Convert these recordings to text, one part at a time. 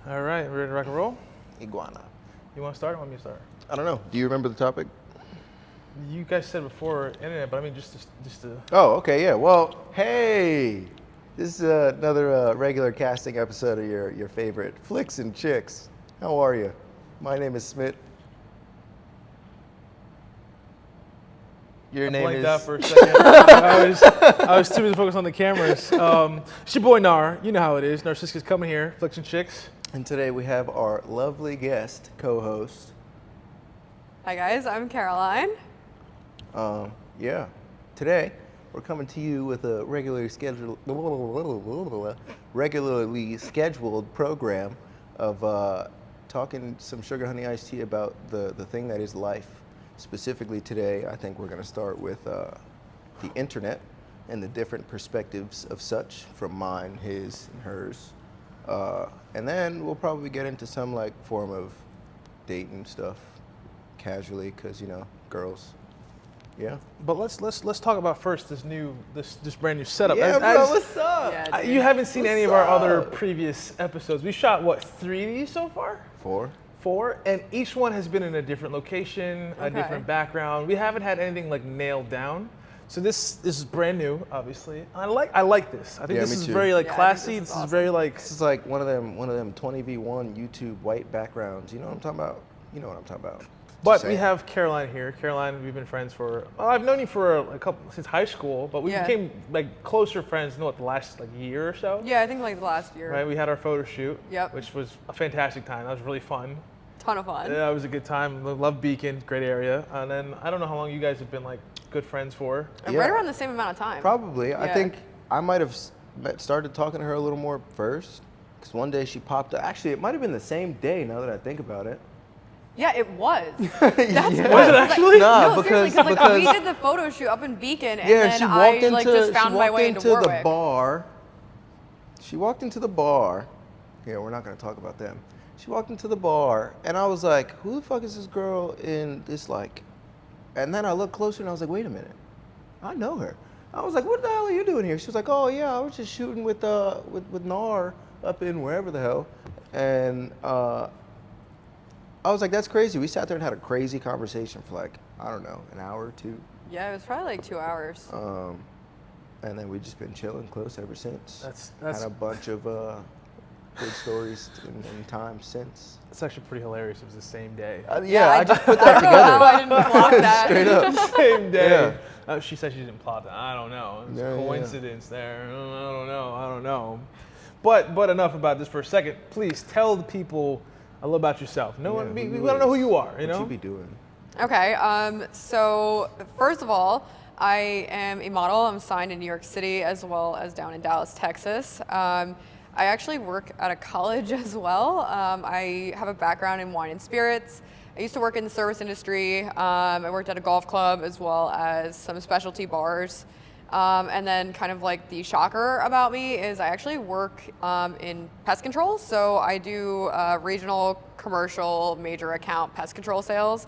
All right, ready to rock and roll? Iguana. You want to start? Or want me to start? I don't know. Do you remember the topic? You guys said before internet, but I mean just to. Oh, okay, yeah. Well, hey, this is another regular casting episode of your favorite Flickznchickz. How are you? My name is Smith. Your I name blanked is. out for a second. I was too busy focused on the cameras. It's your boy Nar. You know how it is. Narcissic is coming here. Flickznchickz. And today we have our lovely guest co-host. Hi guys, I'm Caroline. Yeah. Today we're coming to you with a regularly scheduled program of talking some sugar honey iced tea about the thing that is life. Specifically today, I think we're going to start with the internet and the different perspectives of such, from mine, his, and hers. And then we'll probably get into some like form of dating stuff casually, because girls. Yeah. But let's talk about first this brand new setup. Yeah, bro, what's up? Yeah, You haven't seen any of our What's other up? previous episodes. We shot what, 3 of these so far? 4. 4, and each one has been in a different location, a Okay. different background. We haven't had anything like nailed down. So this is brand new, obviously. I like this. I think Yeah, this me is too. very like Yeah, I think classy. this This is is very like This is like one of them 20v1 YouTube white backgrounds. You know what I'm talking about? You know what I'm talking about. But Just we saying. have Caroline here. Caroline, we've been friends I've known you for a couple since high school, but we Yeah. became like closer friends in the last like year or so. Yeah, I think like the last year. Right, we had our photo shoot, Yep. which was a fantastic time. That was really fun. Ton of fun. Yeah, it was a good time. Love Beacon, great area. And then I don't know how long you guys have been like good friends for. And Yeah. right around the same amount of time. Probably. I Yeah. think I might have started talking to her a little more first, because one day she popped up. Actually, it might have been the same day, now that I think about it. Yeah, it was. Yeah. That's Was it actually? Nah, no, seriously, because like, we did the photo shoot up in Beacon, and yeah, then she I walked into like just found she my walked way into into Warwick. the bar. She walked into the bar. Yeah, we're not gonna talk about them. She walked into the bar, and I was like, "Who the fuck is this girl in this like?" And then I looked closer, and I was like, "Wait a minute, I know her." I was like, "What the hell are you doing here?" She was like, "Oh yeah, I was just shooting with Nar up in wherever the hell," and I was like, "That's crazy." We sat there and had a crazy conversation for like, I don't know, an hour or two. Yeah, it was probably like 2 hours. And then we've just been chilling close ever since. That's Had a bunch of good stories in time since. It's actually pretty hilarious. It was the same day. Yeah, I just put I that don't know how I together. didn't block that. Straight up. Same day. Yeah. She said she didn't plot that. I don't know. It was Yeah, a yeah. coincidence there. I don't know. But enough about this for a second. Please tell the people a little about yourself. No one, we want to know who you are. You know. What you be doing? Okay, so first of all, I am a model. I'm signed in New York City as well as down in Dallas, Texas. I actually work at a college as well. I have a background in wine and spirits. I used to work in the service industry. I worked at a golf club as well as some specialty bars. And then kind of like the shocker about me is I actually work in pest control. So I do regional, commercial, major account pest control sales,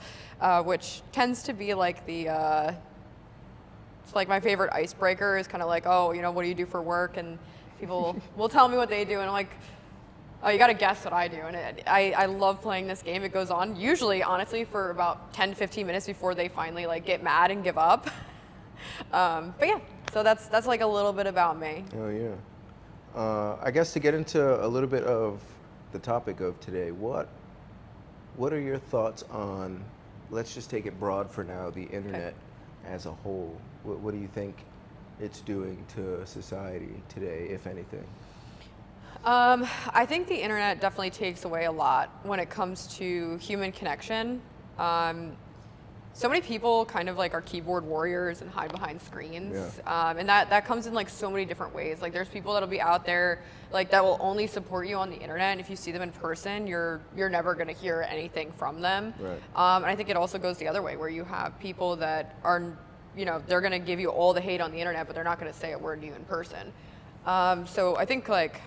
which tends to be like it's like my favorite icebreaker is kind of like, oh, what do you do for work? And people will tell me what they do, and I'm like, oh, you got to guess what I do. And I love playing this game. It goes on usually, honestly, for about 10 to 15 minutes before they finally like get mad and give up. But yeah, so that's like a little bit about me. Oh yeah. I guess to get into a little bit of the topic of today, what are your thoughts on? Let's just take it broad for now. The internet as a whole. What do you think it's doing to society today, if anything? I think the internet definitely takes away a lot when it comes to human connection. So many people kind of like are keyboard warriors and hide behind screens. Yeah. And that comes in like so many different ways. Like there's people that'll be out there like that will only support you on the internet, and if you see them in person, you're never gonna hear anything from them. Right. And I think it also goes the other way, where you have people that are, they're gonna give you all the hate on the internet, but they're not gonna say a word to you in person. So I think like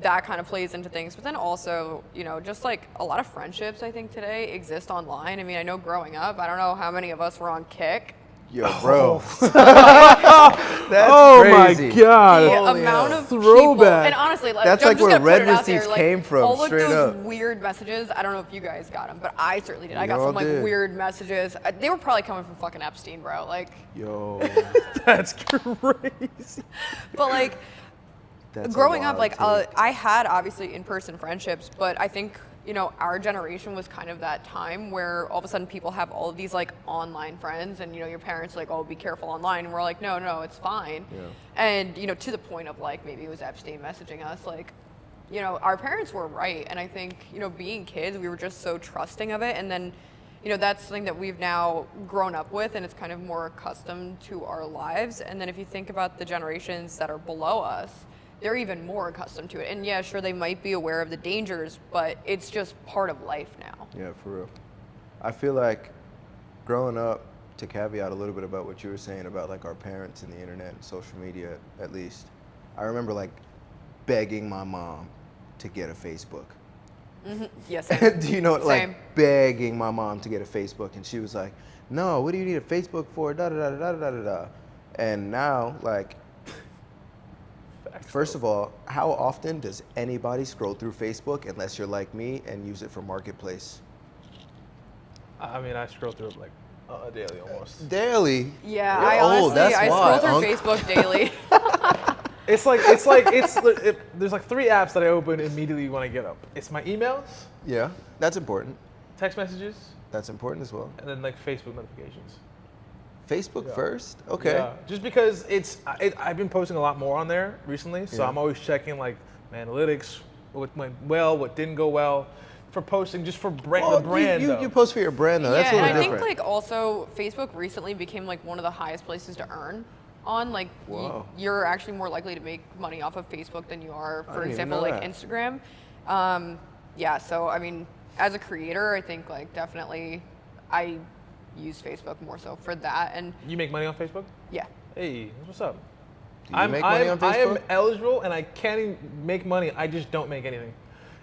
that kind of plays into things, but then also, just like a lot of friendships I think today exist online. I mean, I know growing up, I don't know how many of us were on Kik. Yo, bro. Oh, That's oh crazy. my God. The Holy amount hell. of people, Throwback. and honestly, That's I'm like just where gonna put red it out there, receipts like, came from, all of straight those up. weird messages. I don't know if you guys got them, but I certainly did. I We got all some like did. weird messages. They were probably coming from fucking Epstein, bro. Like, Yo, That's crazy. but like. that's a Growing up, wild like take. I had obviously in-person friendships, but I think our generation was kind of that time where all of a sudden people have all of these like online friends, and your parents are like, oh, be careful online, and we're like, no, it's fine. Yeah. And to the point of like maybe it was Epstein messaging us, like our parents were right, and I think being kids we were just so trusting of it, and then that's something that we've now grown up with, and it's kind of more accustomed to our lives. And then if you think about the generations that are below us, they're even more accustomed to it. And yeah, sure, they might be aware of the dangers, but it's just part of life now. Yeah, for real. I feel like growing up, to caveat a little bit about what you were saying about like our parents and the internet and social media, at least, I remember like begging my mom to get a Facebook. Yes. Yeah, Do you know, Same. like begging my mom to get a Facebook, and she was like, "No, what do you need a Facebook for?" Da da da da da da da. And now, like, first of all, how often does anybody scroll through Facebook unless you're like me and use it for marketplace? I mean, I scroll through it like daily almost. Daily. Yeah, You're I old, honestly that's I why, scroll through Unc. Facebook daily. There's like 3 apps that I open immediately when I get up. It's my emails, Yeah, that's important. text messages, That's important as well. and then like Facebook notifications. Facebook Yeah. first? Okay. Yeah, just because I've been posting a lot more on there recently, so Yeah. I'm always checking like my analytics, what went well, what didn't go well, for posting just for the brand. You though. post for your brand though. That's a Yeah, little and I different. think like also Facebook recently became like one of the highest places to earn on. Like Whoa. you're actually more likely to make money off of Facebook than you are, for didn't even example, know like that. Instagram. Yeah, so I mean, as a creator, I think like definitely I use Facebook more so for that. And You make money on Facebook? yeah. Hey, what's up? Do you make money on I am Facebook? eligible and I can even make money. I just don't make anything,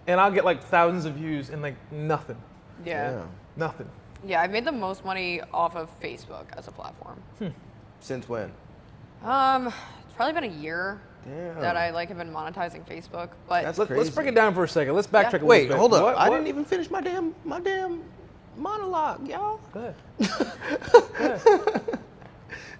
and I'll get like thousands of views and like nothing, Yeah. nothing. Yeah, I've made the most money off of Facebook as a platform. Since when? It's probably been a year Damn. that I like have been monetizing Facebook, but That's Let's break crazy. it down for a second. Let's backtrack a little Wait, bit. hold up. What- I what- didn't even finish my damn monologue, y'all. Go ahead.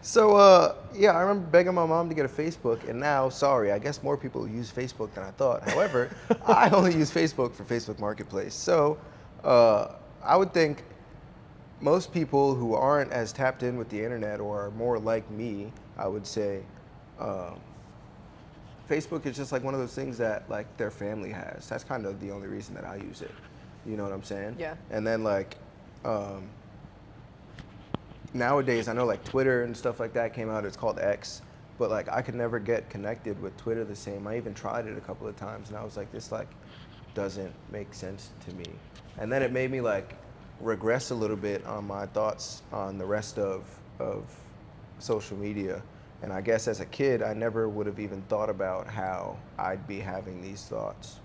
So, yeah, I remember begging my mom to get a Facebook, and now, sorry, I guess more people use Facebook than I thought. However, I only use Facebook for Facebook Marketplace. So, I would think most people who aren't as tapped in with the internet or are more like me, I would say, Facebook is just like one of those things that like their family has. That's kind of the only reason that I use it. You know what I'm saying? Yeah. And then like, nowadays, I know like Twitter and stuff like that came out. It's called X, but like I could never get connected with Twitter the same. I even tried it a couple of times, and I was like, this like doesn't make sense to me. And then it made me like regress a little bit on my thoughts on the rest of social media. And I guess as a kid, I never would have even thought about how I'd be having these thoughts.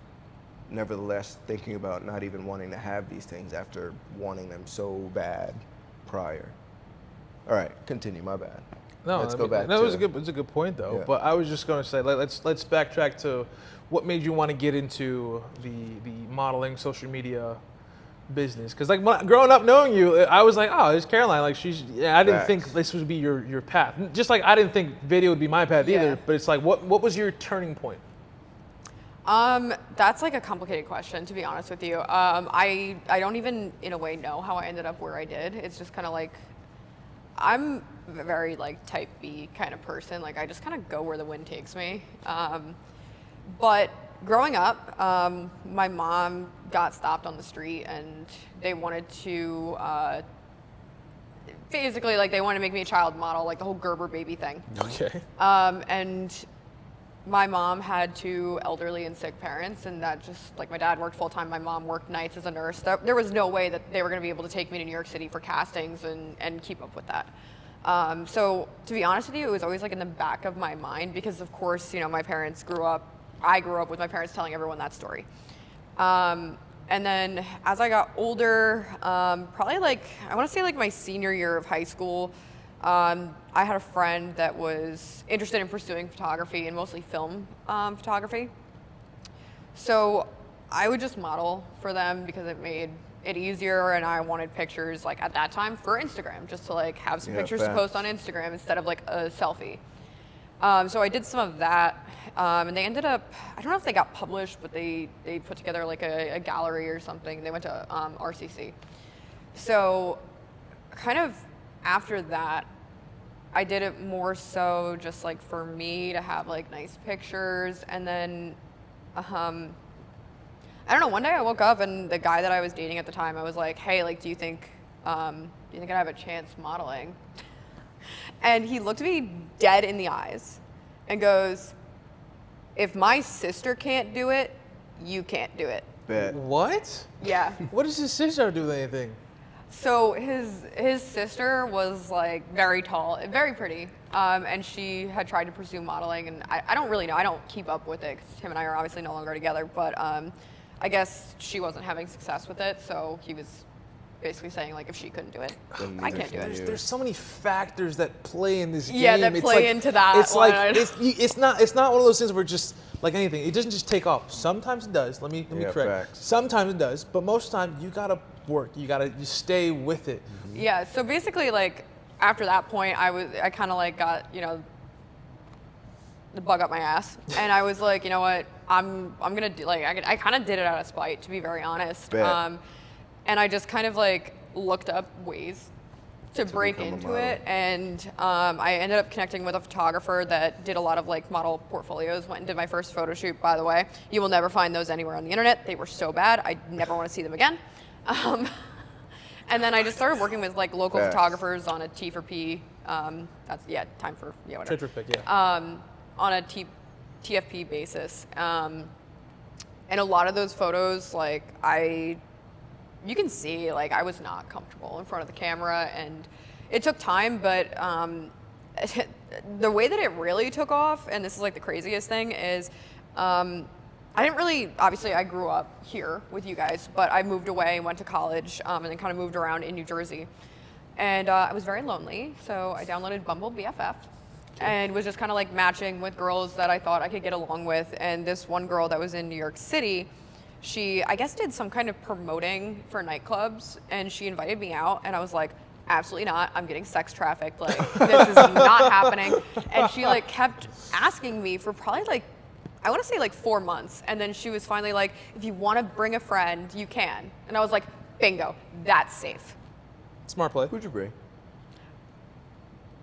Nevertheless, thinking about not even wanting to have these things after wanting them so bad prior. All right, continue. My bad. No, Let's I go mean, back No, to- it's a good point though. Yeah. But I was just going to say, like, let's backtrack to what made you want to get into the modeling social media business. Because like growing up knowing you, I was like, oh, it's Caroline. Like I didn't think Facts. this would be your path. Just like I didn't think video would be my path Yeah. either. But it's like, what was your turning point? That's like a complicated question, to be honest with you. I don't even, in a way, know how I ended up where I did. It's just kind of like, I'm a very like type B kind of person. Like I just kind of go where the wind takes me. But growing up, my mom got stopped on the street and they wanted to, basically like they wanted to make me a child model, like the whole Gerber baby thing. Okay. And my mom had 2 elderly and sick parents, and that just, like, my dad worked full time, my mom worked nights as a nurse. There was no way that they were going to be able to take me to New York City for castings and keep up with that. So to be honest with you, it was always like in the back of my mind because, of course, you know, I grew up with my parents telling everyone that story. And then as I got older, probably like, I want to say like my senior year of high school, I had a friend that was interested in pursuing photography and mostly film photography. So I would just model for them because it made it easier, and I wanted pictures like at that time for Instagram, just to like have some pictures to post on Instagram instead of like a selfie. So I did some of that, and they ended up, I don't know if they got published, but they put together like a gallery or something. They went to RCC. So kind of after that, I did it more so just like for me to have like nice pictures. And then, I don't know, one day I woke up and the guy that I was dating at the time, I was like, hey, like, do you think I have a chance modeling? And he looked me dead in the eyes and goes, if my sister can't do it, you can't do it. Bet. What? Yeah. What does his sister have to do with anything? So his sister was like very tall, very pretty, and she had tried to pursue modeling, and I don't really know. I don't keep up with it because him and I are obviously no longer together, but I guess she wasn't having success with it, so he was basically saying like if she couldn't do it, I can't do it. There's so many factors that play in this game. Yeah, that play into that. It's like it's not one of those things where just like anything. It doesn't just take off. Sometimes it does. Let me correct. Facts. Sometimes it does, but most times you gotta work. You stay with it. Yeah. So basically, like after that point, I kind of like got the bug up my ass, and I was like, you know what, I'm gonna do, like I kind of did it out of spite, to be very honest. And I just kind of like looked up ways to break into it, and I ended up connecting with a photographer that did a lot of like model portfolios. Went and did my first photo shoot, by the way. You will never find those anywhere on the internet. They were so bad, I never want to see them again. And then I just started working with like local photographers on a T for P. That's time for whatever. Trade for pick, yeah. On a TFP basis, and a lot of those photos, like you can see like I was not comfortable in front of the camera, and it took time, but the way that it really took off, and this is like the craziest thing, is I didn't really, obviously I grew up here with you guys, but I moved away, went to college, and then kind of moved around in New Jersey, and I was very lonely, so I downloaded Bumble BFF. And was just kind of like matching with girls that I thought I could get along with. And this one girl that was in New York City, she, I guess, did some kind of promoting for nightclubs, and she invited me out, and I was like, absolutely not. I'm getting sex trafficked. Like, this is not happening. And she like kept asking me for probably like, I want to say like 4 months. And then she was finally like, if you want to bring a friend, you can. And I was like, bingo, that's safe. Smart play. Who'd you bring?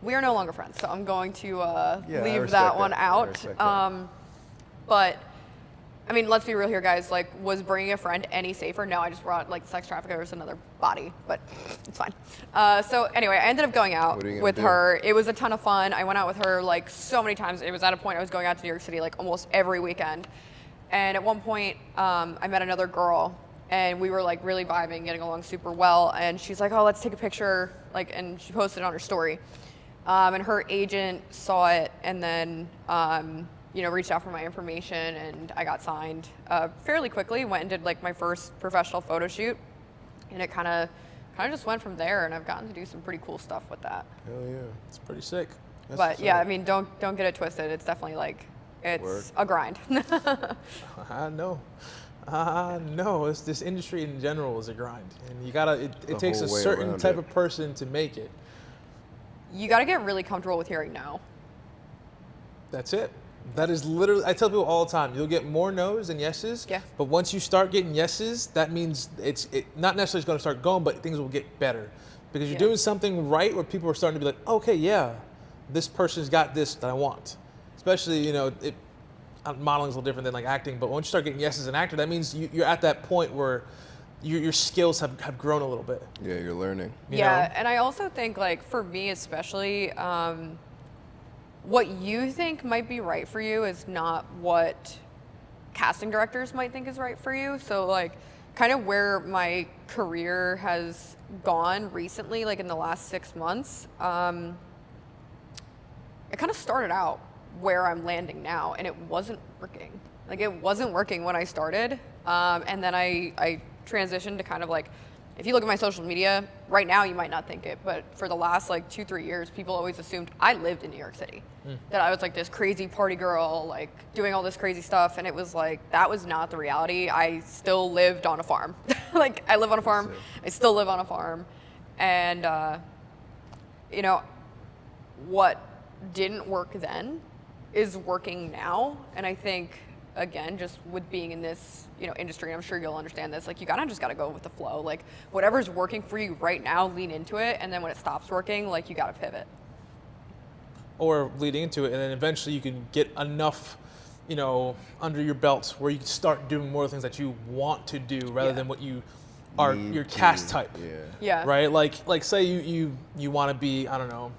We are no longer friends, so I'm going to leave that that one out. But I mean, let's be real here, guys. Like, was bringing a friend any safer? No, I just brought like sex traffickers another body, but it's fine. So anyway, I ended up going out with her. It was a ton of fun. I went out with her like so many times. It was at a point I was going out to New York City like almost every weekend. And at one point, I met another girl, and we were like really vibing, getting along super well. And she's like, "Oh, let's take a picture," like, and she posted it on her story. And her agent saw it, and then reached out for my information, and I got signed fairly quickly. Went and did like my first professional photo shoot, and it kind of just went from there. And I've gotten to do some pretty cool stuff with that. Hell yeah, it's pretty sick. But yeah, I mean, don't get it twisted. It's definitely like it's a grind. I know. This industry in general is a grind, and you gotta. It takes a certain type of person to make it. You got to get really comfortable with hearing no. That's it. That is literally, I tell people all the time, you'll get more no's than yeses. Yeah. But once you start getting yeses, that means it's not necessarily going to start going, but things will get better. Because you're doing something right where people are starting to be like, okay, yeah, this person's got this that I want. Especially, modeling is a little different than like acting, but once you start getting yeses as an actor, that means you're at that point where your skills have grown a little bit. Yeah, you're learning. You know? And I also think, like, for me especially, what you think might be right for you is not what casting directors might think is right for you. So, like, kind of where my career has gone recently, like in the last 6 months, it kind of started out where I'm landing now, and it wasn't working. Like, it wasn't working when I started, and then I transitioned to kind of like if you look at my social media right now, you might not think it, but for the last like 2-3 years, people always assumed I lived in New York City, that I was like this crazy party girl, like doing all this crazy stuff. And it was like, that was not the reality. I still lived on a farm. Like I live on a farm. I still live on a farm. And, you know, what didn't work then is working now. And I think, again, just with being in this, you know, industry, I'm sure you'll understand this, like you just gotta go with the flow. Like whatever's working for you right now, lean into it. And then when it stops working, like you gotta pivot. Or leading into it, and then eventually you can get enough, you know, under your belt where you can start doing more things that you want to do rather than what you are your cast type. Yeah. Right? Like say you want to be, I don't know,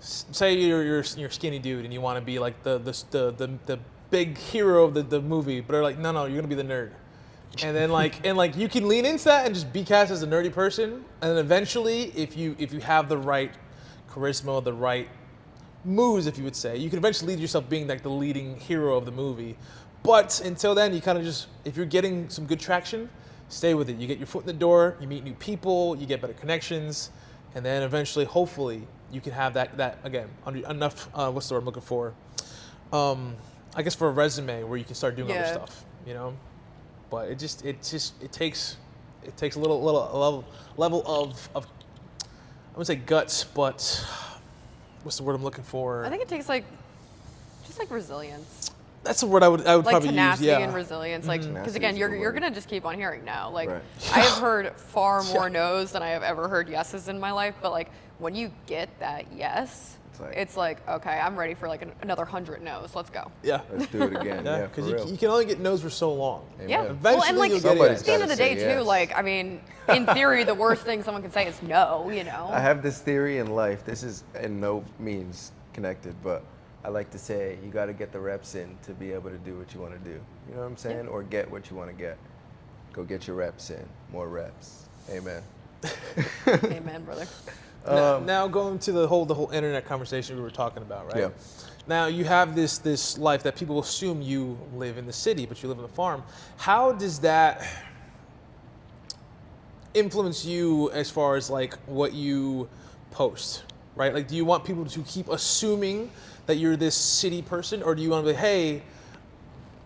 say you're skinny dude and you want to be like the big hero of the movie, but they're like, no, you're gonna be the nerd. And then like you can lean into that and just be cast as a nerdy person, and then eventually if you have the right charisma, the right moves, if you would say, you can eventually lead yourself being like the leading hero of the movie. But until then, you kind of just, if you're getting some good traction, stay with it. You get your foot in the door, you meet new people, you get better connections, and then eventually, hopefully, you can have that again, enough, what's the word I'm looking for? I guess for a resume where you can start doing other stuff, you know? But it takes a little level of I wouldn't say guts, but what's the word I'm looking for? I think it takes just resilience. That's the word I would Like probably use. tenacity Yeah. and resilience. Like, because again, you're gonna just keep on hearing no. Like, Right. I have heard far more no's than I have ever heard yeses in my life. But like, when you get that yes, it's like okay, I'm ready for like another 100 no's. Let's go. Yeah. Let's do it again. Yeah, for because real. you can only get no's for so long. Amen. Yeah. Eventually well, and like you'll get Somebody's at the end of the gotta day say too, yes. like I mean, in theory, the worst thing someone can say is no. You know. I have this theory in life. This is in no means connected, but I like to say you got to get the reps in to be able to do what you want to do. You know what I'm saying? Or get what you want to get. Go get your reps in. More reps. Amen. Amen, brother. Now going to the whole internet conversation we were talking about, right? Yeah. Now you have this life that people assume you live in the city, but you live on the farm. How does that influence you as far as like what you post, right? Like, do you want people to keep assuming that you're this city person, or do you want to be, hey,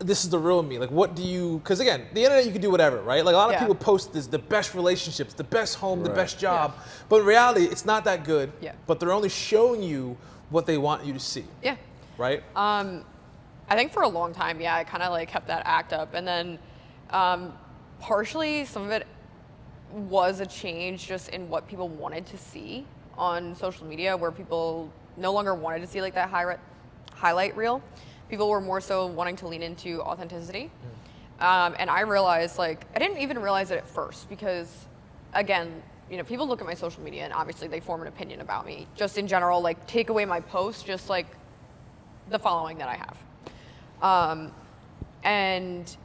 this is the real me? Like, what do you? Because again, the internet, you can do whatever, right? Like a lot of people post the best relationships, the best home, the best job, but in reality, it's not that good. Yeah. But they're only showing you what they want you to see. Yeah. Right. I think for a long time, I kind of like kept that act up, and then partially some of it was a change just in what people wanted to see on social media, where people no longer wanted to see like that highlight reel. People were more so wanting to lean into authenticity. And I realized, like, I didn't even realize it at first because, again, you know, people look at my social media and obviously they form an opinion about me. Just in general, like, take away my posts, just like the following that I have. And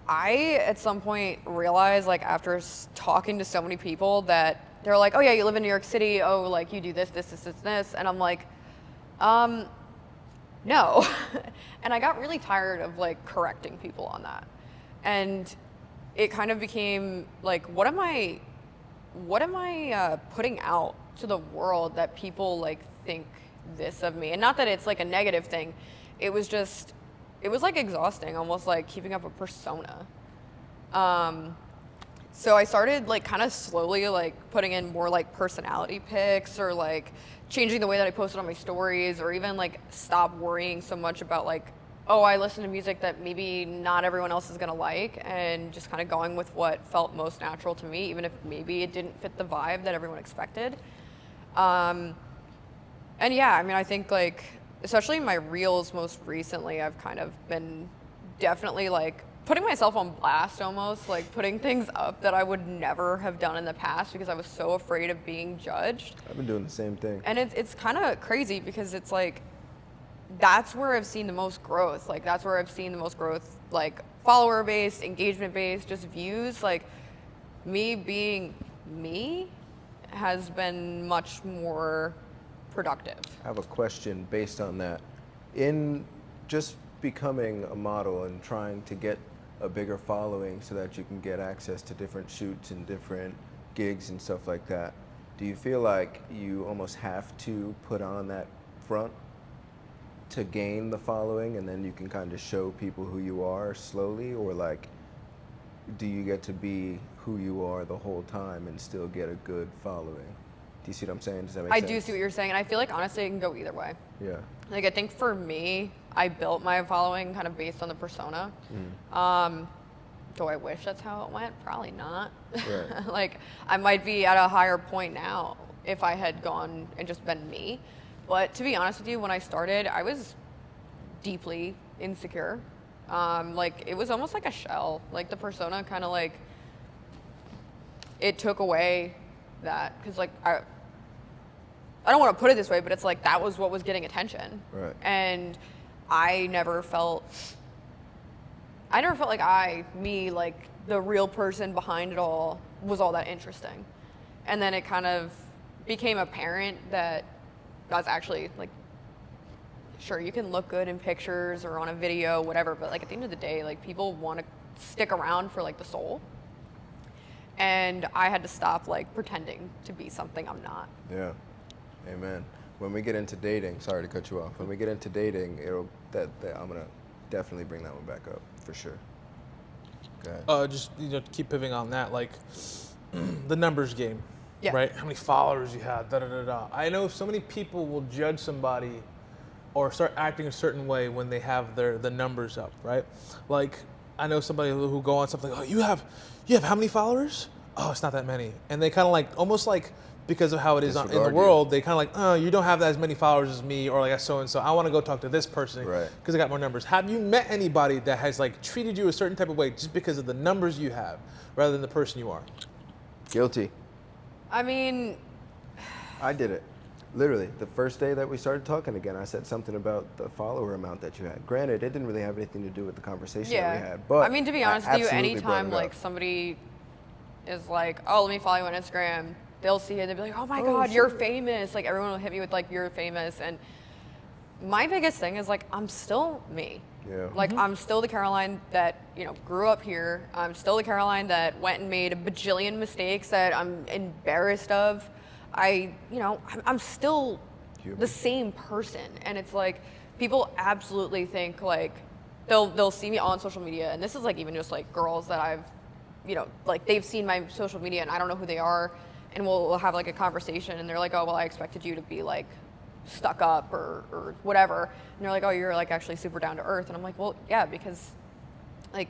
I, at some point, realized, like, after talking to so many people that they're like, oh yeah, you live in New York City, oh, like, you do this, and I'm like, no. And I got really tired of like correcting people on that. And it kind of became like, what am I putting out to the world that people like think this of me? And not that it's like a negative thing. It was like exhausting, almost like keeping up a persona. So I started like kind of slowly like putting in more like personality pics, or like changing the way that I posted on my stories, or even like stop worrying so much about like, oh, I listen to music that maybe not everyone else is gonna like, and just kind of going with what felt most natural to me, even if maybe it didn't fit the vibe that everyone expected. And yeah, I mean, I think like, especially in my reels most recently, I've kind of been definitely like putting myself on blast, almost like putting things up that I would never have done in the past because I was so afraid of being judged. I've been doing the same thing. And it's kind of crazy because it's like, that's where I've seen the most growth. Like, that's where I've seen the most growth, like follower based, engagement based, just views. Like, me being me has been much more productive. I have a question based on that. In just becoming a model and trying to get a bigger following so that you can get access to different shoots and different gigs and stuff like that. Do you feel like you almost have to put on that front to gain the following, and then you can kind of show people who you are slowly, or like, do you get to be who you are the whole time and still get a good following? Do you see what I'm saying? Does that make sense? I do see what you're saying, and I feel like honestly it can go either way. Yeah. Like I think for me, I built my following kind of based on the persona. Do I wish that's how it went? Probably not. Right. Like I might be at a higher point now if I had gone and just been me. But to be honest with you, when I started, I was deeply insecure. Like it was almost like a shell. Like the persona kind of like, it took away that, because like I don't want to put it this way, but it's like that was what was getting attention. Right. And I never felt like like the real person behind it all was all that interesting. And then it kind of became apparent that that's actually like, sure, you can look good in pictures or on a video, whatever, but like at the end of the day, like people want to stick around for like the soul. And I had to stop like pretending to be something I'm not. Yeah. Amen. When we get into dating, sorry to cut you off. When we get into dating, I'm gonna definitely bring that one back up for sure. Go ahead. Just keep pivoting on that, like the numbers game, Yeah. right? How many followers you have, da da da da. I know so many people will judge somebody or start acting a certain way when they have the numbers up, right? Like I know somebody who go on something, oh, you have how many followers? Oh, it's not that many, and they kind of like almost like, because of how it is in the Disregard you. world, they kind of like, oh, you don't have as many followers as me, or like so and so. I want to go talk to this person Right. because I got more numbers. Have you met anybody that has like treated you a certain type of way just because of the numbers you have, rather than the person you are? Guilty. I mean, I did it. Literally, the first day that we started talking again, I said something about the follower amount that you had. Granted, it didn't really have anything to do with the conversation that we had. But I mean, to be honest with you, absolutely anytime brought it like up. somebody is like, oh, let me follow you on Instagram, they'll see it, they'll be like, oh my Oh, God, you're shit. famous. Like everyone will hit me with like, you're famous. And my biggest thing is like, I'm still me. Yeah. Like I'm still the Caroline that, grew up here. I'm still the Caroline that went and made a bajillion mistakes that I'm embarrassed of. I'm still Human. the same person. And it's like, people absolutely think like, they'll see me on social media, and this is like even just like girls that I've, like they've seen my social media and I don't know who they are, and we'll have like a conversation and they're like, oh, well, I expected you to be like stuck up or whatever. And they're like, oh, you're like actually super down to earth. And I'm like, well, yeah, because like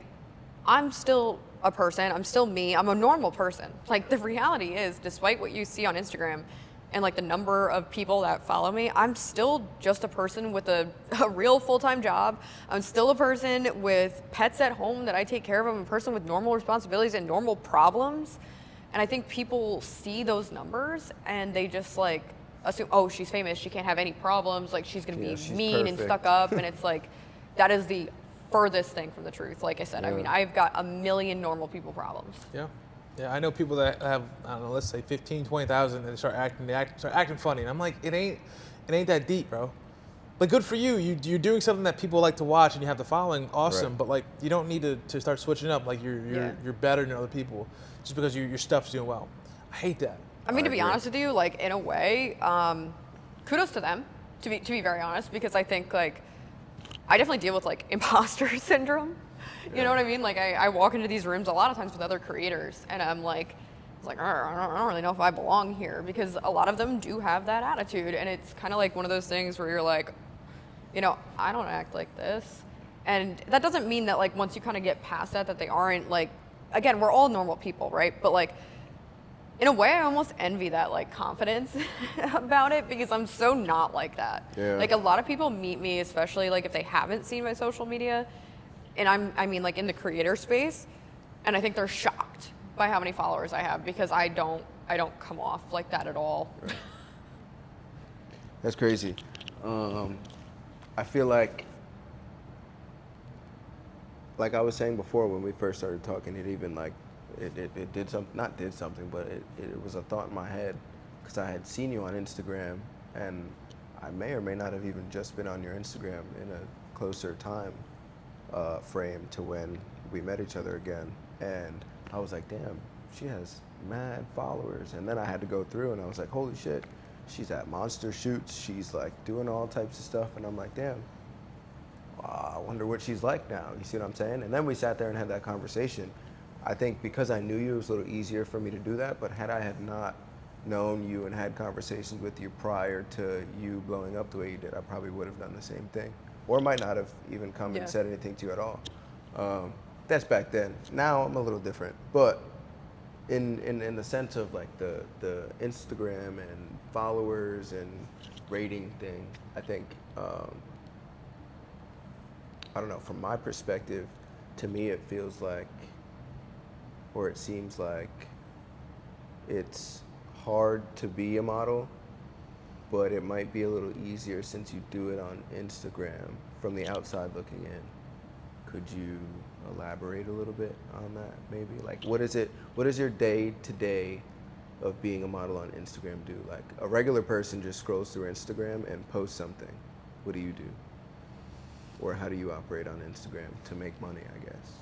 I'm still a person. I'm still me. I'm a normal person. Like the reality is, despite what you see on Instagram and like the number of people that follow me, I'm still just a person with a real full-time job. I'm still a person with pets at home that I take care of. I'm a person with normal responsibilities and normal problems. And I think people see those numbers and they just like assume, oh, she's famous, she can't have any problems, like she's gonna be she's mean and perfect. stuck up. And it's like, that is the furthest thing from the truth. Like I said, I Yeah. mean, I've got a million normal people problems. Yeah. Yeah, I know people that have, I don't know, let's say 15, 20,000, and they start acting funny. And I'm like, it ain't that deep, bro. Like, good for you. You're doing something that people like to watch and you have the following, awesome. Right. But like, you don't need to start switching up. Like you're better than other people just because your stuff's doing well. I hate that. I mean, I to be agree. honest with you, like in a way, kudos to them, to be very honest, because I think like, I definitely deal with like imposter syndrome. You know what I mean? Like I walk into these rooms a lot of times with other creators and I'm like, I don't really know if I belong here, because a lot of them do have that attitude. And it's kind of like one of those things where you're like, I don't act like this. And that doesn't mean that like once you kind of get past that they aren't like, again, we're all normal people, right? But like, in a way, I almost envy that like confidence about it, because I'm so not like that. Yeah. Like a lot of people meet me, especially like if they haven't seen my social media, and I mean like in the creator space, and I think they're shocked by how many followers I have, because I don't come off like that at all. Right. That's crazy. I feel like I was saying before when we first started talking, it even like, it did something, not did something, but it was a thought in my head, because I had seen you on Instagram, and I may or may not have even just been on your Instagram in a closer time frame to when we met each other again, and I was like, damn, she has mad followers. And then I had to go through, and I was like, holy shit, she's at monster shoots. She's like doing all types of stuff, and I'm like, damn. I wonder what she's like now. You see what I'm saying? And then we sat there and had that conversation. I think because I knew you, it was a little easier for me to do that. But had I had not known you and had conversations with you prior to you blowing up the way you did, I probably would have done the same thing, or might not have even come and said anything to you at all. That's back then. Now I'm a little different, but in the sense of like the Instagram and followers and rating thing, I think. I don't know, from my perspective, to me it feels like, or it seems like, it's hard to be a model, but it might be a little easier since you do it on Instagram from the outside looking in. Could you elaborate a little bit on that, maybe? Like, what is your day-to-day of being a model on Instagram do? Like, a regular person just scrolls through Instagram and posts something. What do you do? Or how do you operate on Instagram to make money, I guess?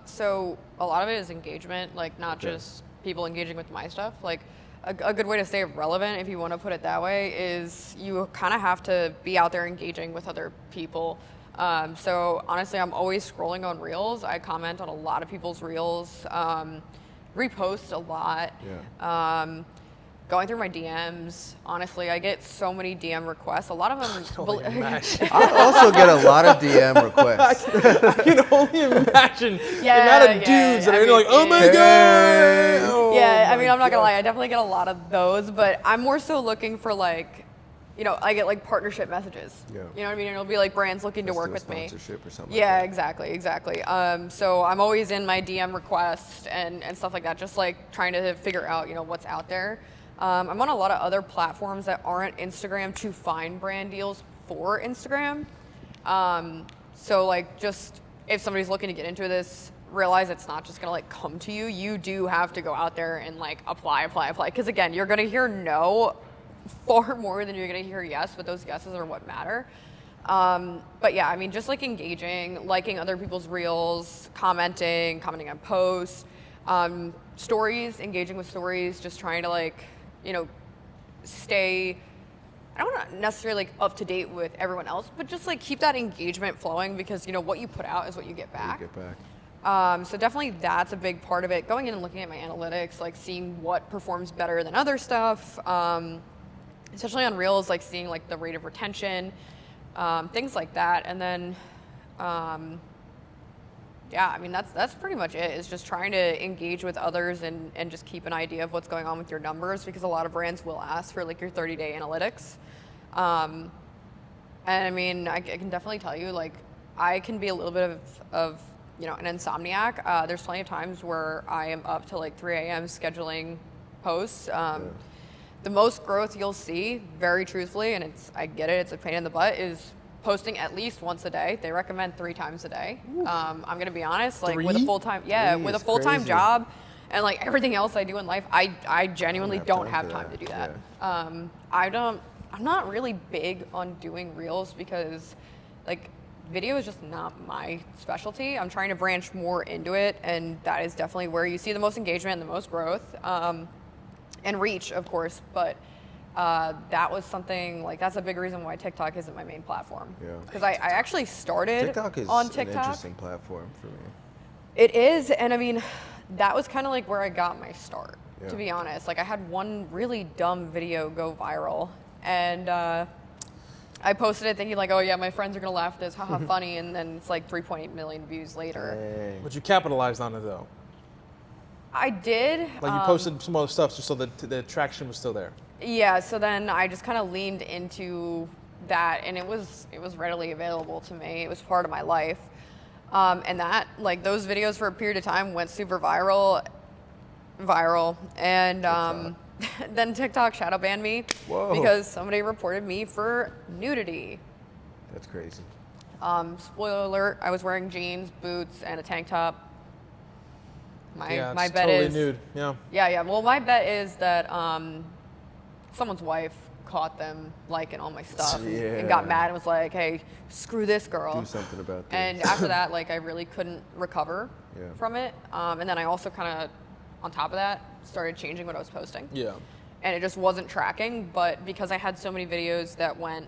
So a lot of it is engagement, like not just people engaging with my stuff. Like a good way to stay relevant, if you want to put it that way, is you kind of have to be out there engaging with other people. So honestly, I'm always scrolling on Reels. I comment on a lot of people's Reels, repost a lot. Yeah. Going through my DMs, honestly, I get so many DM requests. A lot of them. I also get a lot of DM requests. I can only imagine the amount of dudes that are like, oh my god. Yeah, I mean, I'm not gonna lie, I definitely get a lot of those, but I'm more so looking for like, I get like partnership messages. Yeah. You know what I mean? It'll be like brands looking to work with me. Sponsorship or something. Yeah, like that. exactly. So I'm always in my DM requests and stuff like that, just like trying to figure out, what's out there. I'm on a lot of other platforms that aren't Instagram to find brand deals for Instagram. So like, just if somebody's looking to get into this, realize it's not just gonna like come to you. You do have to go out there and like apply. Because again, you're gonna hear no far more than you're gonna hear yes, but those yeses are what matter. But yeah, I mean, just like engaging, liking other people's reels, commenting on posts, stories, engaging with stories, just trying to like, stay, I don't want to necessarily like up to date with everyone else, but just like keep that engagement flowing, because what you put out is what you get back. So definitely that's a big part of it. Going in and looking at my analytics, like seeing what performs better than other stuff, especially on Reels, like seeing like the rate of retention, things like that. And then, yeah, I mean, that's pretty much it. Is just trying to engage with others and just keep an idea of what's going on with your numbers, because a lot of brands will ask for like your 30-day analytics. And I mean, I can definitely tell you, like, I can be a little bit of an insomniac. There's plenty of times where I am up till like 3 a.m. scheduling posts. The most growth you'll see, very truthfully, and I get it, it's a pain in the butt, is posting at least once a day. They recommend 3 times a day. I'm gonna be honest, like with a full-time job and like everything else I do in life, I genuinely don't have time to do that. Yeah. I'm not really big on doing Reels because like video is just not my specialty. I'm trying to branch more into it, and that is definitely where you see the most engagement and the most growth, and reach, of course, but that was something, like, that's a big reason why TikTok isn't my main platform. Yeah. Because I actually started on TikTok. An interesting platform for me. It is, and I mean, that was kind of like where I got my start, to be honest. Like, I had one really dumb video go viral, and I posted it thinking like, oh yeah, my friends are gonna laugh at this, haha, funny, and then it's like 3.8 million views later. Dang. But you capitalized on it though. I did. Like you posted some other stuff just so the traction was still there. Yeah, so then I just kind of leaned into that, and it was readily available to me. It was part of my life. And that, like, those videos for a period of time went super viral, and then TikTok shadow banned me. Whoa. Because somebody reported me for nudity. That's crazy. Spoiler alert, I was wearing jeans, boots, and a tank top. My bet totally is nude. Yeah. Yeah. Well, my bet is that someone's wife caught them liking all my stuff and Yeah. got mad and was like, hey, screw this girl. Do something about this. And after that, like I really couldn't recover Yeah. from it. And then I also kind of, on top of that, started changing what I was posting. Yeah. And it just wasn't tracking, but because I had so many videos that went,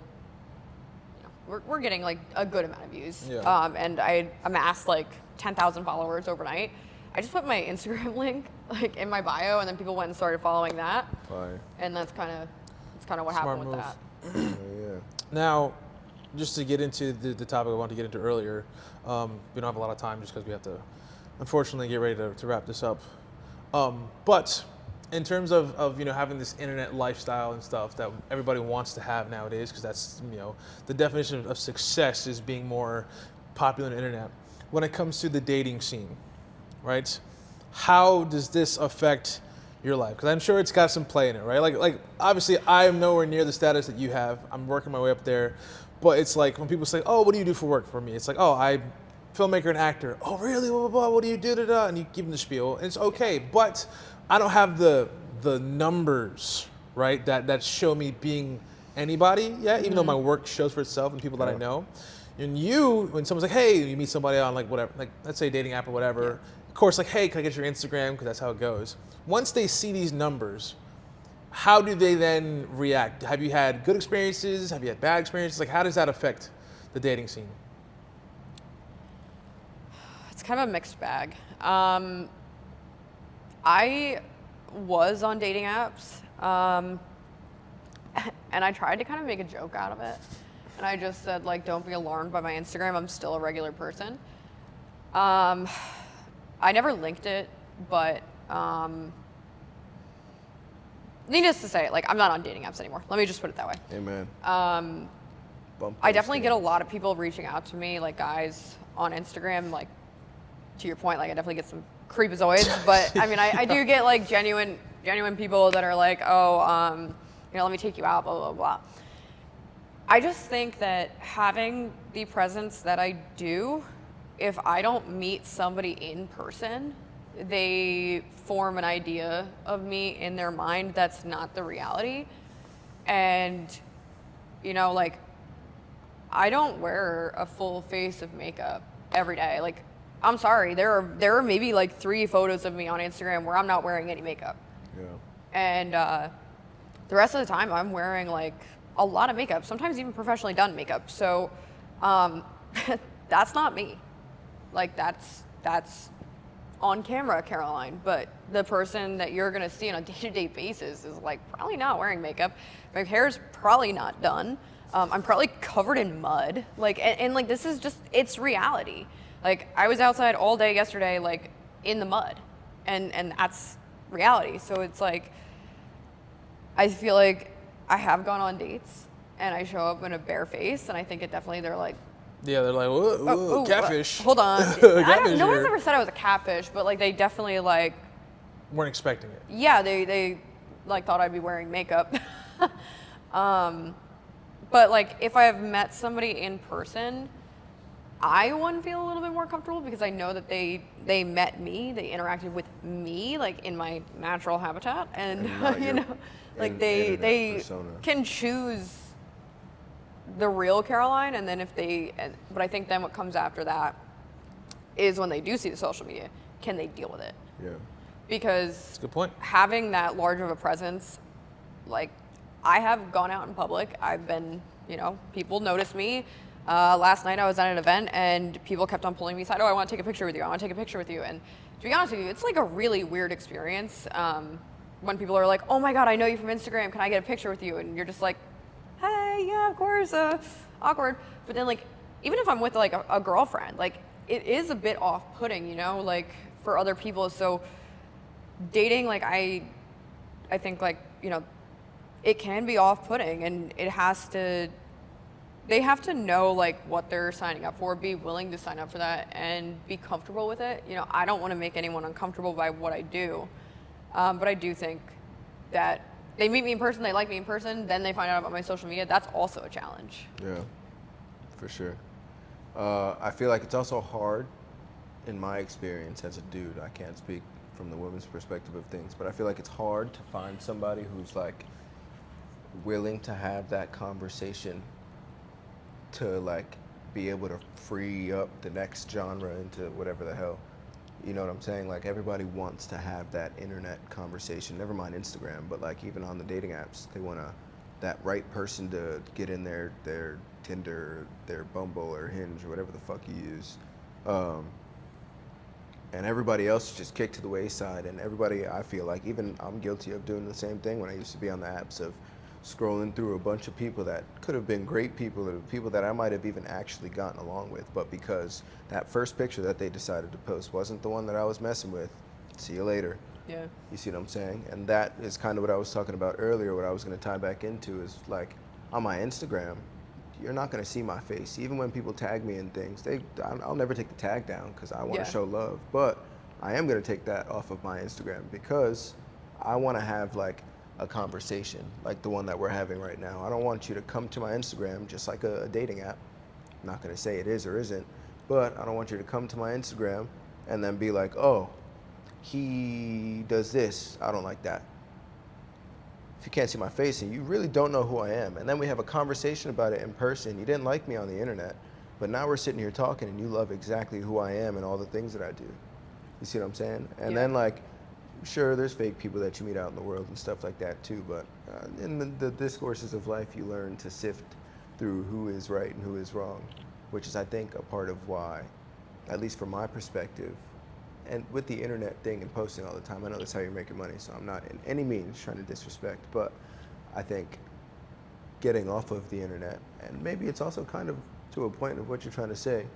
we're getting like a good amount of views. Yeah. And I amassed like 10,000 followers overnight. I just put my Instagram link like in my bio, and then people went and started following that. Fire. And that's kind of what Smart happened with move. that. Yeah. Now, just to get into the topic I wanted to get into earlier, we don't have a lot of time just because we have to, unfortunately, get ready to wrap this up. But in terms of having this internet lifestyle and stuff that everybody wants to have nowadays, because that's the definition of success is being more popular on the internet. When it comes to the dating scene, right? How does this affect your life? Because I'm sure it's got some play in it, right? Like obviously I am nowhere near the status that you have. I'm working my way up there, but it's like when people say, "Oh, what do you do for work?" For me, it's like, "Oh, I'm filmmaker and actor." "Oh, really? Blah, blah, blah. What do you do?" Da, da. And you give them the spiel, and it's okay. But I don't have the numbers, right? That show me being anybody yet, even though my work shows for itself and people that I know. And when someone's like, "Hey," you meet somebody on like whatever, like let's say a dating app or whatever. Of course, like, "Hey, can I get your Instagram?" Because that's how it goes. Once they see these numbers, how do they then react? Have you had good experiences? Have you had bad experiences? Like, how does that affect the dating scene? It's kind of a mixed bag. I was on dating apps, and I tried to kind of make a joke out of it. And I just said, like, don't be alarmed by my Instagram. I'm still a regular person. I never linked it, but needless to say, like, I'm not on dating apps anymore. Let me just put it that way. Amen. I definitely get a lot of people reaching out to me, like guys on Instagram, like, to your point, like I definitely get some creepazoids, but I mean, I do get like genuine people that are like, oh, let me take you out, blah, blah, blah. I just think that having the presence that I do, if I don't meet somebody in person, they form an idea of me in their mind that's not the reality. And, like, I don't wear a full face of makeup every day. Like, I'm sorry, there are maybe like 3 photos of me on Instagram where I'm not wearing any makeup. Yeah. And the rest of the time I'm wearing like a lot of makeup, sometimes even professionally done makeup. So that's not me. Like that's on camera, Caroline, but the person that you're gonna see on a day-to-day basis is like probably not wearing makeup. My hair's probably not done. I'm probably covered in mud. Like, and like this is just, it's reality. Like I was outside all day yesterday, like in the mud, and that's reality. So it's like, I feel like I have gone on dates and I show up in a bare face, and I think they're like, Yeah, they're like, whoa, catfish. Hold on. No one's ever said I was a catfish, but like they definitely like weren't expecting it. Yeah, they like thought I'd be wearing makeup. But like if I have met somebody in person, I want to feel a little bit more comfortable because I know that they met me, they interacted with me like in my natural habitat, and like they can choose the real Caroline, and then but I think then what comes after that is when they do see the social media, can they deal with it? Yeah. Because that's a good point. Having that large of a presence, like I have gone out in public, I've been, people notice me. Last night I was at an event and people kept on pulling me aside. "Oh, I want to take a picture with you. I want to take a picture with you." And to be honest with you, it's like a really weird experience when people are like, "Oh my God, I know you from Instagram. Can I get a picture with you?" And you're just like, "Hey, yeah, of course." Awkward. But then like, even if I'm with like a girlfriend, like it is a bit off-putting, like for other people. So dating, like I think like, it can be off-putting, and they have to know like what they're signing up for, be willing to sign up for that, and be comfortable with it. I don't want to make anyone uncomfortable by what I do, but I do think that they meet me in person, they like me in person, then they find out about my social media. That's also a challenge. Yeah, for sure. I feel like it's also hard, in my experience as a dude. I can't speak from the women's perspective of things, but I feel like it's hard to find somebody who's like willing to have that conversation to like be able to free up the next genre into whatever the hell. You know what I'm saying? Like everybody wants to have that internet conversation. Never mind Instagram, but like even on the dating apps, they want that right person to get in their Tinder, their Bumble or Hinge or whatever the fuck you use. And everybody else is just kicked to the wayside. And everybody, I feel like, even I'm guilty of doing the same thing when I used to be on the apps of scrolling through a bunch of people that could have been great people, or people that I might have even actually gotten along with, but because that first picture that they decided to post wasn't the one that I was messing with, see you later. Yeah. You see what I'm saying? And that is kind of what I was talking about earlier, what I was going to tie back into is like on my Instagram, you're not going to see my face. Even when people tag me in things, I'll never take the tag down because I want to show love, but I am going to take that off of my Instagram because I want to have like a conversation like the one that we're having right now. I don't want you to come to my Instagram just like a dating app. I'm not going to say it is or isn't, but I don't want you to come to my Instagram and then be like, oh, he does this, I don't like that. If you can't see my face and you really don't know who I am, and then we have a conversation about it in person, you didn't like me on the internet, but now we're sitting here talking and you love exactly who I am and all the things that I do. You see what I'm saying? And then like, sure, there's fake people that you meet out in the world and stuff like that too, but in the discourses of life, you learn to sift through who is right and who is wrong, which is, I think, a part of why, at least from my perspective, and with the internet thing and posting all the time, I know that's how you're making money, so I'm not in any means trying to disrespect, but I think getting off of the internet, and maybe it's also kind of to a point of what you're trying to say,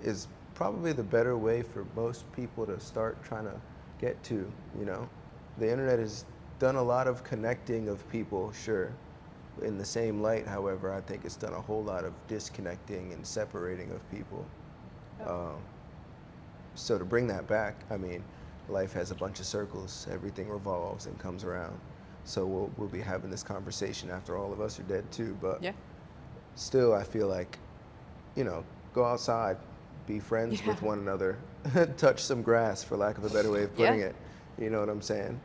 is probably the better way for most people to start trying to get to, you know. The internet has done a lot of connecting of people, sure. In the same light, however, I think it's done a whole lot of disconnecting and separating of people. So to bring that back, I mean, life has a bunch of circles. Everything revolves and comes around. So we'll be having this conversation after all of us are dead too, but still I feel like, you know, go outside, be friends with one another, touch some grass, for lack of a better way of putting it. You know what I'm saying?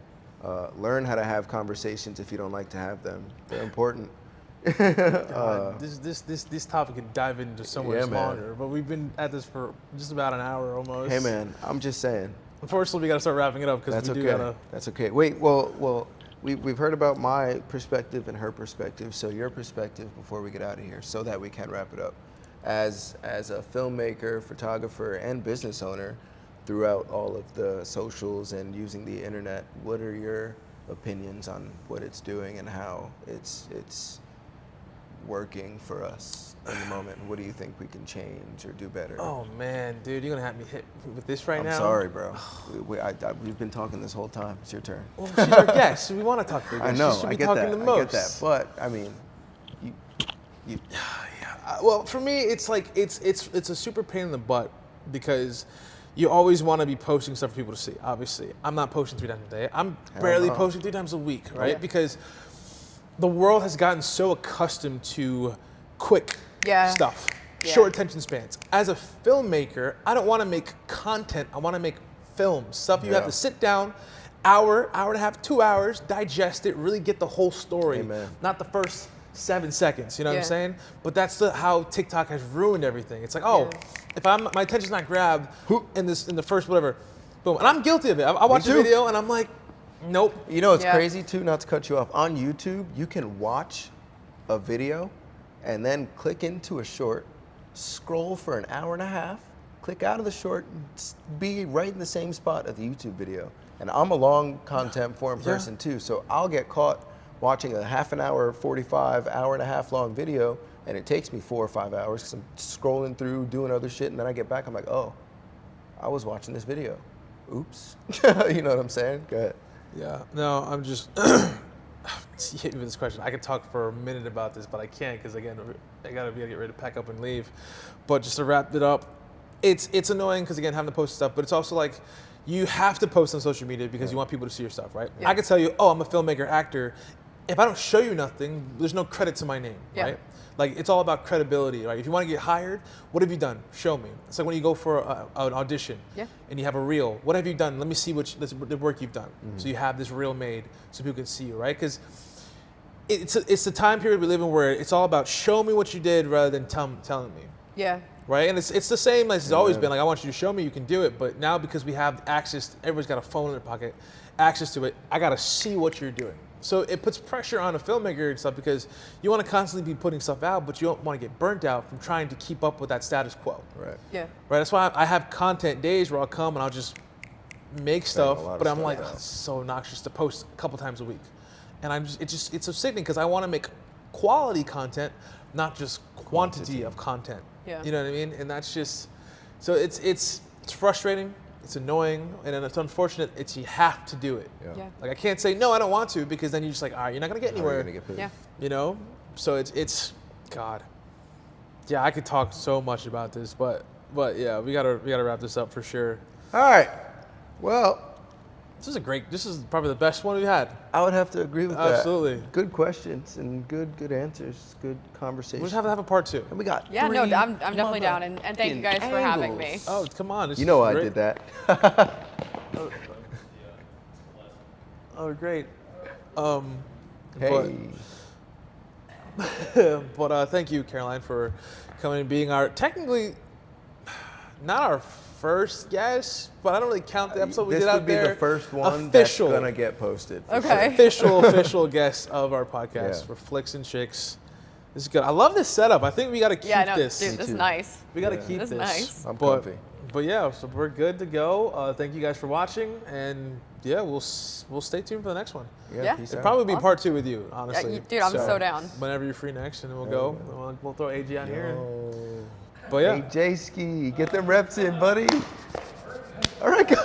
Learn how to have conversations if you don't like to have them. They're important. This topic could dive into so much longer, but we've been at this for just about an hour almost. Hey man, I'm just saying. Unfortunately, we got to start wrapping it up because we do gotta. That's okay. Wait, well, we've heard about my perspective and her perspective. So your perspective before we get out of here, so that we can wrap it up. As a filmmaker, photographer, and business owner, throughout all of the socials and using the internet, what are your opinions on what it's doing and how it's working for us in the moment? What do you think we can change or do better? Oh man, dude, you're gonna have me hit with this right now. I'm sorry, bro. We've been talking this whole time. It's your turn. Well, she's our guest. We want to talk to her. I know. She should be I get talking that. the most. I get that. But I mean, you. Well, for me, it's like it's a super pain in the butt because you always want to be posting stuff for people to see. Obviously, I'm not posting 3 times a day. I'm barely posting 3 times a week, right? Because the world has gotten so accustomed to quick stuff, short attention spans. As a filmmaker, I don't want to make content. I want to make films, stuff you have to sit down, hour and a half, 2 hours, digest it, really get the whole story, not the first 7 seconds. You know what I'm saying? But that's how TikTok has ruined everything. It's like, if my attention's not grabbed in the first whatever, boom, and I'm guilty of it. I watch a video and I'm like, nope. You know, it's crazy too, not to cut you off. On YouTube, you can watch a video and then click into a short, scroll for an hour and a half, click out of the short, be right in the same spot of the YouTube video. And I'm a long content form person too, so I'll get caught watching a half an hour, 45, hour and a half long video, and it takes me 4 or 5 hours because I'm scrolling through, doing other shit, and then I get back, I'm like, oh, I was watching this video. Oops. You know what I'm saying? Go ahead. Yeah, no, I'm just, you hit me with this question. I could talk for a minute about this, but I can't because, again, I gotta get ready to pack up and leave. But just to wrap it up, it's annoying because, again, having to post stuff, but it's also like, you have to post on social media because you want people to see your stuff, right? I could tell you, oh, I'm a filmmaker, actor. If I don't show you nothing, there's no credit to my name, right? Like, it's all about credibility, right? If you want to get hired, what have you done? Show me. It's like when you go for an audition and you have a reel. What have you done? Let me see the work you've done. So you have this reel made so people can see you, right? Because it's the time period we live in where it's all about show me what you did rather than telling me. Yeah. Right, and it's the same as it's always been. Like, I want you to show me you can do it, but now because we have access, everybody's got a phone in their pocket, access to it. I gotta see what you're doing. So it puts pressure on a filmmaker and stuff because you want to constantly be putting stuff out, but you don't want to get burnt out from trying to keep up with that status quo. Right. Yeah. Right. That's why I have content days where I'll come and I'll just make stuff, a lot of but I'm stuff like, out. it's so obnoxious to post a couple times a week, and it's so sickening because I want to make quality content, not just quantity of content. Yeah. You know what I mean? And that's just, so it's frustrating, it's annoying, and then it's unfortunate. It's you have to do it. Yeah. Like I can't say no, I don't want to, because then you're just like, all right, you're not gonna get How are you anywhere. gonna get paid? Yeah. You know? So it's God. Yeah, I could talk so much about this, but yeah, we gotta wrap this up for sure. All right. Well, This is probably the best one we've had. I would have to agree with that. Absolutely. Good questions and good answers. Good conversation. We'll just have a part 2. And we got Yeah, no, three I'm definitely down, and thank you guys for having me. angles. Oh, come on. This You know is I great. did that. Oh, great. Hey. But thank you, Caroline, for coming and being technically not our first guest, but I don't really count the episode we This did out would be there. the first one official, that's gonna get posted. for Okay. sure. official guest of our podcast Yeah. for Flickznchickz. This is good. I love this setup. I think we got to keep Yeah, no, this. dude, this is too. nice. We got to Yeah. keep This this. is nice. I'm but, comfy. But yeah, so we're good to go. Thank you guys for watching, and yeah, we'll stay tuned for the next one. Yeah. Peace It'll out. probably be Awesome. part 2 with you, honestly. Dude, I'm so down. Whenever you're free next, and then we'll There go. we We'll throw AG on here. Yo. But yeah. Hey, J-Ski, get them reps in, buddy. All right, go.